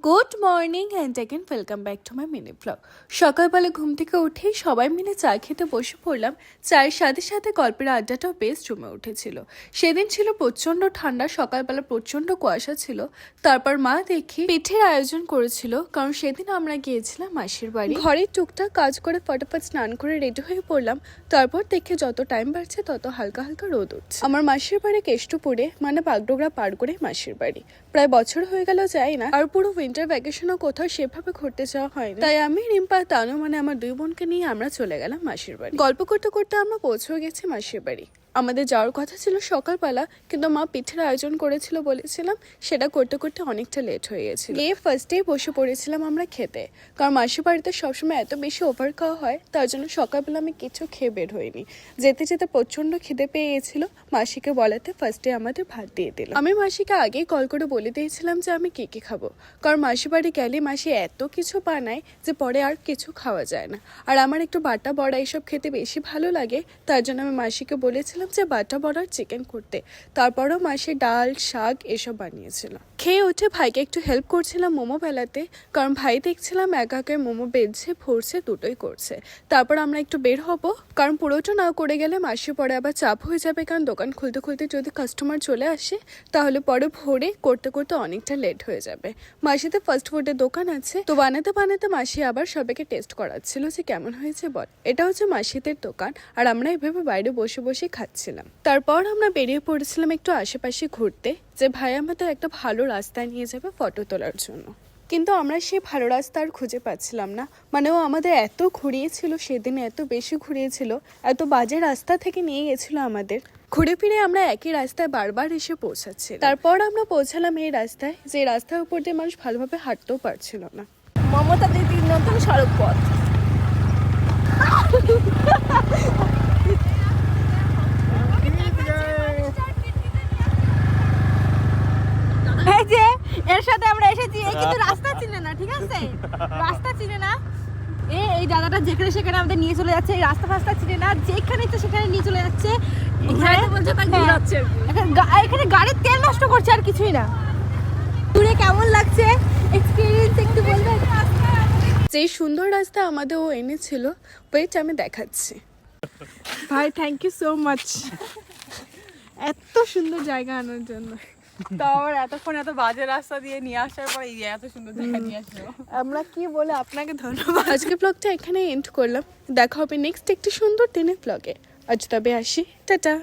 Good morning and again welcome back to my mini blog. সকালবেলা ঘুম থেকে উঠেই সবাই মিলে চা খেতে বসে পড়লাম। চায়ের সাথে সাথে গল্পের আড্ডাটাও বেশ জমে উঠেছিল। সেদিন ছিল প্রচণ্ড ঠান্ডা, সকালবেলা প্রচণ্ড কুয়াশা ছিল। তারপর মা দেখি পিঠের আয়োজন করেছিল, কারণ সেদিন আমরা গিয়েছিলাম মাসির বাড়ি। ঘরের টুকটাক কাজ করে ফটাফট স্নান করে রেডি হয়ে পড়লাম। তারপর দেখে যত টাইম বাড়ছে তত হালকা হালকা রোদ উঠছে। আমার মাসির বাড়ি কেষ্টপুরে, মানে বাগডোগরা পার করে মাসির বাড়ি। প্রায় বছর হয়ে গেল যাই না, আর পুরো উইন্টার ভ্যাকেশনও কোথাও সেভাবে ঘুরতে যাওয়া হয়নি। তাই আমি, রিম্পা, তানু মানে আমার দুই বোনকে নিয়ে আমরা চলে গেলাম মাসির বাড়ি। গল্প করতে করতে আমরা পৌঁছেও গেছি মাসির বাড়ি। আমাদের যাওয়ার কথা ছিল সকালবেলা, কিন্তু মা পিঠের আয়োজন করেছিল বলেছিলাম, সেটা করতে করতে অনেকটা লেট হয়ে গেছিল। গিয়ে ফার্স্টেই বসে পড়েছিলাম আমরা খেতে, কারণ মাসির বাড়িতে সবসময় এত বেশি ওভার খাওয়া হয়, তার জন্য সকালবেলা আমি কিছু খেয়ে বের হইনি। যেতে যেতে প্রচন্ড খিদে পেয়ে গেছিল, মাসিকে বলাতে ফার্স্টে আমাদের ভাত দিয়ে দিল। আমি মাসিকে আগেই কল করে বলে দিয়েছিলাম যে আমি কি কি খাবো, কারণ মাসির বাড়ি গেলে মাসি এত কিছু বানায় যে পরে আর কিছু খাওয়া যায় না। আর আমার একটু বাটা বড়া এইসব খেতে বেশি ভালো লাগে, তার জন্য আমি মাসিকে বলেছিলাম যে বাটা বড়ার চিকেন করতে। তারপরও মাসি ডাল, শাক এসব বানিয়েছিল। খেয়ে উঠে ভাইকে একটু হেল্প করছিলাম মোমো বেলাতে, কারণ ভাই দেখছিলাম একা একা মোমো বেলছে, ভরছে, দুটোই করছে। তারপর আমরা একটু বের হব, কারণ পুরোটা না করে গেলে মাসি পরে আবার চাপ হয়ে যাবে, কারণ দোকান খুলতে খুলতে যদি কাস্টমার চলে আসে তাহলে পরে ভরে করতে করতে অনেকটা লেট হয়ে যাবে। মাসিতে ফাস্ট ফুডের দোকান আছে, তো বানাতে বানাতে মাসি আবার সবাইকে টেস্ট করাচ্ছিল যে কেমন হয়েছে বল। এটা হচ্ছে মাসিদের দোকান, আর আমরা এভাবে বাইরে বসে বসে খাচ্ছিলাম। তারপর আমরা বেরিয়ে পড়েছিলাম একটু আশেপাশে ঘুরতে, যে ভাই আমাদের একটা ভালো রাস্তায় নিয়ে যাবে ফটো তোলার জন্য। কিন্তু আমরা সেই ভালো রাস্তা আর খুঁজে পাচ্ছিলাম না, মানে ও আমাদের এত ঘুরিয়েছিল সেদিন, এত বেশি ঘুরিয়েছিল, এত বাজে রাস্তা থেকে নিয়ে গেছিল আমাদের। ঘুরে ফিরে আমরা একই রাস্তায় বারবার এসে পৌঁছাচ্ছি। তারপর আমরা পৌঁছালাম এই রাস্তায়, যে রাস্তার উপর দিয়ে মানুষ ভালোভাবে হাঁটতেও পারছিল না। মমতা দিদির নতুন সড়ক পথ। এই যে এর সাথে আমরা এসেছি, এই কিন্তু রাস্তা চিনে না, ঠিক আছে? রাস্তা চিনে না। এই দাদাটা যেখানে সেখানে আমাদের নিয়ে চলে যাচ্ছে, এই রাস্তা ফাস্তা চিনে না, যেখানে ইচ্ছে সেখানে নিয়ে চলে যাচ্ছে। এখানে গাড়ির তেল নষ্ট করছে, আর কিছুই না। দূরে কেমন লাগছে এক্সপেরিয়েন্স একটু বলবেন? যে সুন্দর রাস্তা আমাদের ও এনেছিল, ওয়েট আমি দেখাচ্ছি। ভাই থ্যাংক ইউ সো মাচ এত সুন্দর জায়গা আনার জন্য। তো আবার এতক্ষণ এত বাজে রাস্তা দিয়ে নিয়ে আসার পর এই এত সুন্দর জায়গা নিয়ে আসলো। আমরা কি বলে আপনাকে ধন্যবাদ। আজকে ব্লগটা এখানে এন্ড করলাম। দেখা হবে নেক্সট একটি সুন্দর দিনের ব্লগে। আজ তবে আসি, টাটা।